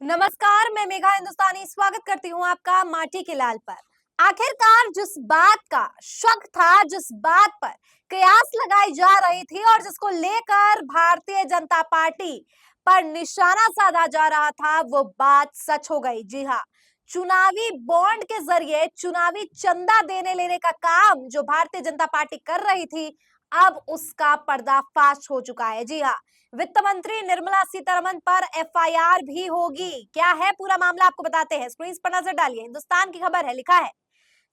नमस्कार, मैं मेघा हिंदुस्तानी स्वागत करती हूँ आपका माटी के लाल पर। आखिरकार जिस बात का शक था, जिस बात पर कयास लगाई जा रही थी और जिसको लेकर भारतीय जनता पार्टी पर निशाना साधा जा रहा था, वो बात सच हो गई। जी हाँ, चुनावी बॉन्ड के जरिए चुनावी चंदा देने लेने का काम जो भारतीय जनता पार्टी कर रही थी, अब उसका पर्दाफाश हो चुका है। जी हाँ, वित्त मंत्री निर्मला सीतारमन पर एफआईआर भी होगी। क्या है पूरा मामला, आपको बताते हैं, स्क्रीन पर नजर डालिए। हिंदुस्तान की खबर है, लिखा है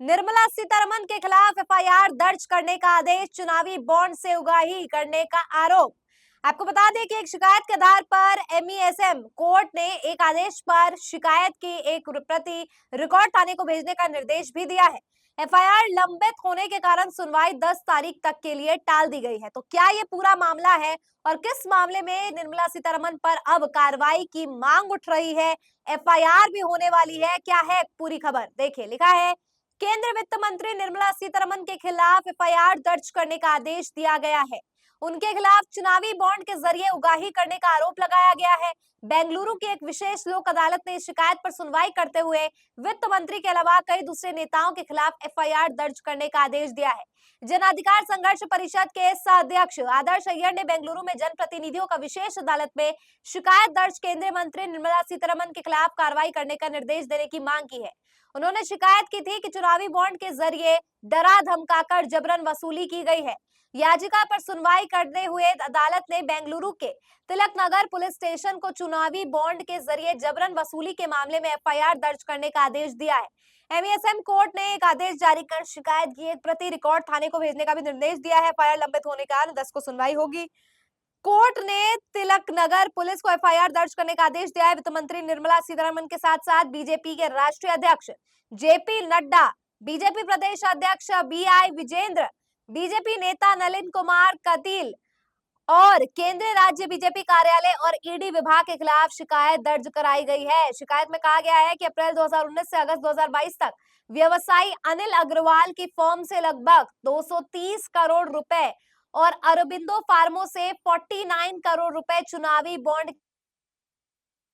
निर्मला सीतारमन के खिलाफ एफआईआर दर्ज करने का आदेश, चुनावी बॉन्ड से उगाही करने का आरोप। आपको बता दें कि एक शिकायत के आधार पर एमईएसएम कोर्ट ने एक आदेश पर शिकायत की एक प्रति रिकॉर्ड थाने को भेजने का निर्देश भी दिया है। एफआईआर लंबित होने के कारण सुनवाई 10 तारीख तक के लिए टाल दी गई है। तो क्या ये पूरा मामला है और किस मामले में निर्मला सीतारमन पर अब कार्रवाई की मांग उठ रही है, एफआईआर भी होने वाली है, क्या है पूरी खबर, देखिए। लिखा है केंद्रीय वित्त मंत्री निर्मला सीतारमन के खिलाफ एफआईआर दर्ज करने का आदेश दिया गया है। उनके खिलाफ चुनावी बॉन्ड के जरिए उगाही करने का आरोप लगाया गया है। बेंगलुरु की एक विशेष लोक अदालत ने इस शिकायत पर सुनवाई करते हुए वित्त मंत्री के अलावा कई दूसरे नेताओं के खिलाफ एफआईआर दर्ज करने का आदेश दिया है। जन अधिकार संघर्ष परिषद के अध्यक्ष आदर्श अय्यर ने बेंगलुरु में जनप्रतिनिधियों का विशेष अदालत में शिकायत दर्ज केंद्रीय मंत्री निर्मला सीतारमन के खिलाफ कार्रवाई करने का निर्देश देने की मांग की है। उन्होंने शिकायत की थी कि चुनावी बॉन्ड के जरिए डरा धमकाकर जबरन वसूली की गई है। याचिका पर सुनवाई करते हुए अदालत ने बेंगलुरु के तिलक नगर पुलिस स्टेशन को चुनावी बॉन्ड के जरिए जबरन वसूली के मामले में एफआईआर दर्ज करने का आदेश दिया है। एमईएसएम कोर्ट ने एक आदेश जारी कर शिकायत की एक प्रति रिकॉर्ड थाने को भेजने का भी निर्देश दिया है। एफआईआर लंबित होने के कारण 10 को सुनवाई होगी। कोर्ट ने तिलक नगर पुलिस को एफआईआर दर्ज करने का आदेश दिया है। वित्त मंत्री निर्मला सीतारमन के साथ साथ बीजेपी के राष्ट्रीय अध्यक्ष जेपी नड्डा, बीजेपी प्रदेश अध्यक्ष बीआई विजेंद्र, बीजेपी नेता नलिन कुमार कतील और केंद्रीय राज्य बीजेपी कार्यालय और ईडी विभाग के खिलाफ शिकायत दर्ज कराई गई है। शिकायत में कहा गया है कि अप्रैल 2019 से अगस्त 2022 तक व्यवसायी अनिल अग्रवाल की फर्म से लगभग 230 करोड़ रुपए और अरबिंदो फार्मो से 49 करोड़ रुपए चुनावी बॉन्ड,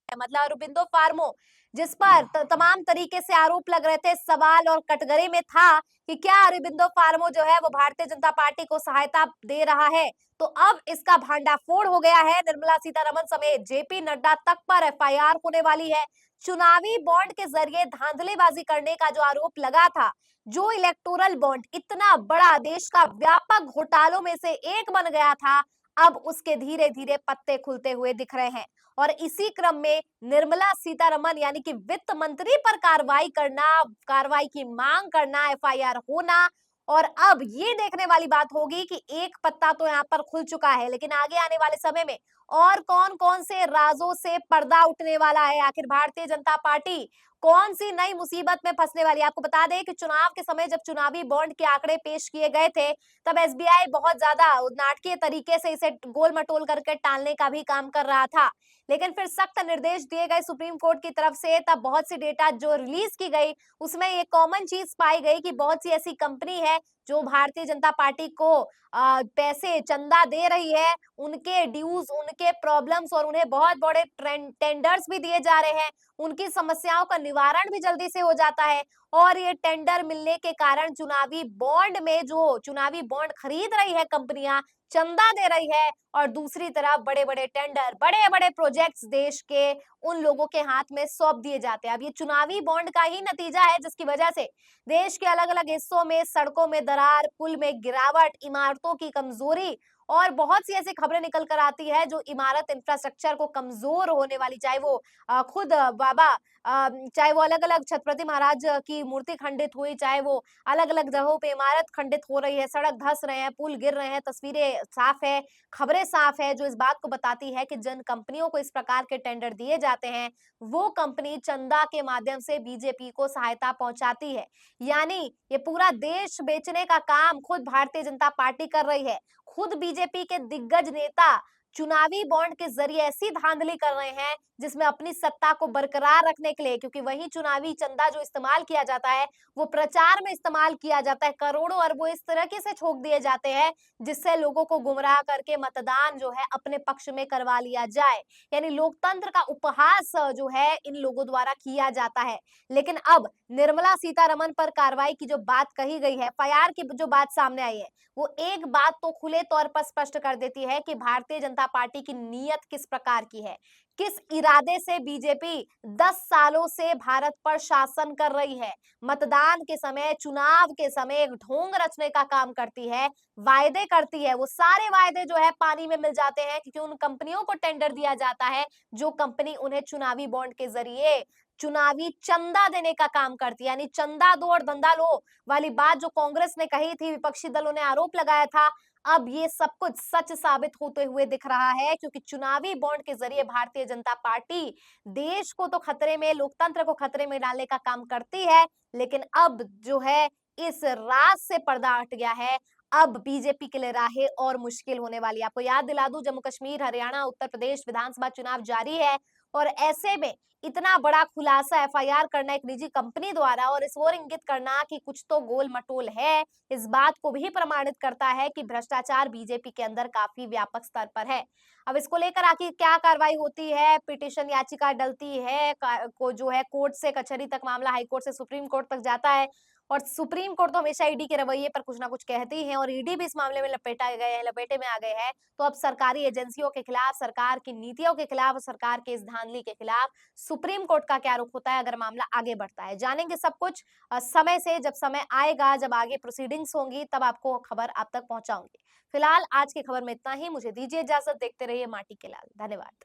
मतलब अरबिंदो फार्मो, जिस पर तमाम तरीके से आरोप लग रहे थे, सवाल और कटघरे में था कि क्या अरबिंदो फार्मो जो है वो भारतीय जनता पार्टी को सहायता दे रहा है। तो अब इसका भांडाफोड़ हो गया है। निर्मला सीतारमन समेत जेपी नड्डा तक पर एफआईआर होने वाली है। चुनावी बॉन्ड के जरिए धांधलीबाजी करने का जो आरोप लगा था, जो इलेक्टोरल बॉन्ड इतना बड़ा देश का व्यापक घोटालों में से एक बन गया था, अब उसके धीरे धीरे पत्ते खुलते हुए दिख रहे हैं। और इसी क्रम में निर्मला सीतारमन यानी कि वित्त मंत्री पर कार्रवाई करना, कार्रवाई की मांग करना, एफआईआर होना, और अब ये देखने वाली बात होगी कि एक पत्ता तो यहाँ पर खुल चुका है, लेकिन आगे आने वाले समय में और कौन कौन से राजों से पर्दा उठने वाला है। आखिर भारतीय जनता पार्टी कौन सी नई मुसीबत में फंसने वाली है। आपको बता दें कि चुनाव के समय जब चुनावी बॉन्ड के आंकड़े पेश किए गए थे, तब एसबीआई बहुत ज्यादा नाटकीय तरीके से इसे गोल मटोल करके टालने का भी काम कर रहा था। लेकिन फिर सख्त निर्देश दिए गए सुप्रीम कोर्ट की तरफ से, तब बहुत सी डेटा जो रिलीज की गई उसमें ये कॉमन चीज पाई गई कि बहुत सी ऐसी कंपनी है जो भारतीय जनता पार्टी को पैसे चंदा दे रही है, उनके ड्यूज, उनके प्रॉब्लम्स और उन्हें बहुत बड़े टेंडर्स भी दिए जा रहे हैं, उनकी समस्याओं का निवारण भी जल्दी से हो जाता है। और ये टेंडर मिलने के कारण चुनावी बॉन्ड में जो चुनावी बॉन्ड खरीद रही है कंपनियां, चंदा दे रही है, और दूसरी तरफ बड़े बड़े टेंडर, बड़े बड़े प्रोजेक्ट्स देश के उन लोगों के हाथ में सौंप दिए जाते हैं। अब ये चुनावी बॉन्ड का ही नतीजा है, जिसकी वजह से देश के अलग अलग हिस्सों में सड़कों में दरार, पुल में गिरावट, इमारतों की कमजोरी और बहुत सी ऐसी खबरें निकल कर आती है जो इमारत इंफ्रास्ट्रक्चर को कमजोर होने वाली, चाहे वो खुद बाबा, चाहे वो अलग अलग छत्रपति महाराज की मूर्ति खंडित हुई, चाहे वो अलग अलग जगहों पे इमारत खंडित हो रही है, सड़क धंस रहे हैं, पुल गिर रहे हैं, तस्वीरें साफ है, खबरें साफ है, जो इस बात को बताती है कि जिन कंपनियों को इस प्रकार के टेंडर दिए जाते हैं, वो कंपनी चंदा के माध्यम से बीजेपी को सहायता पहुंचाती है। यानी ये पूरा देश बेचने का काम खुद भारतीय जनता पार्टी कर रही है। खुद बीजेपी के दिग्गज नेता चुनावी बॉन्ड के जरिए ऐसी धांधली कर रहे हैं जिसमें अपनी सत्ता को बरकरार रखने के लिए, क्योंकि वही चुनावी चंदा जो इस्तेमाल किया जाता है वो प्रचार में इस्तेमाल किया जाता है, करोड़ों अरबों इस तरीके से छोक दिए जाते हैं जिससे लोगों को गुमराह करके मतदान जो है अपने पक्ष में करवा लिया जाए। यानी लोकतंत्र का उपहास जो है इन लोगों द्वारा किया जाता है। लेकिन अब निर्मला सीतारमण पर कार्रवाई की जो बात कही गई है, एफआईआर की जो बात सामने आई है, वो एक बात तो खुले तौर पर स्पष्ट कर देती है कि भारतीय जनता पार्टी की नीयत किस प्रकार की है, किस इरादे से बीजेपी 10 सालों से भारत पर शासन कर रही है। मतदान के समय, चुनाव के समय एक ढोंग रचने का काम करती है, वायदे करती है, वो सारे वायदे जो है पानी में मिल जाते हैं, क्योंकि उन कंपनियों को टेंडर दिया जाता है जो कंपनी उन्हें चुनावी बॉन्ड के जरिए चुनावी चंदा देने का काम करती है। यानी चंदा दो और धंधा लो वाली बात जो कांग्रेस ने कही थी, विपक्षी दलों ने आरोप लगाया था, अब ये सब कुछ सच साबित होते हुए दिख रहा है, क्योंकि चुनावी बॉन्ड के जरिए भारतीय जनता पार्टी देश को तो खतरे में, लोकतंत्र को खतरे में डालने का काम करती है, लेकिन अब जो है इस राज से पर्दा हट गया है। अब बीजेपी के लिए राहें और मुश्किल होने वाली है। आपको याद दिला दूं, जम्मू कश्मीर, हरियाणा, उत्तर प्रदेश विधानसभा चुनाव जारी है और ऐसे में इतना बड़ा खुलासा एफआईआर करना एक निजी कंपनी द्वारा और इस ओर इंगित करना कि कुछ तो गोल मटोल है, इस बात को भी प्रमाणित करता है कि भ्रष्टाचार बीजेपी के अंदर काफी व्यापक स्तर पर है। अब इसको लेकर आखिर क्या कार्रवाई होती है, पिटीशन याचिका डलती है, को जो है कोर्ट से कचहरी तक मामला हाई कोर्ट से सुप्रीम कोर्ट तक जाता है और सुप्रीम कोर्ट तो हमेशा ईडी के रवैये पर कुछ ना कुछ कहती है और ईडी भी इस मामले में लपेटे में आ गए हैं। तो अब सरकारी एजेंसियों के खिलाफ, सरकार की नीतियों के खिलाफ, सरकार के इस धांधली के खिलाफ सुप्रीम कोर्ट का क्या रुख होता है अगर मामला आगे बढ़ता है। जानेंगे सब कुछ समय से, जब समय आएगा, जब आगे प्रोसीडिंग्स होंगी तब आपको खबर आप तक पहुंचाऊंगी। फिलहाल आज की खबर में इतना ही, मुझे दीजिए इजाजत, देखते रहिए माटी के लाल। धन्यवाद।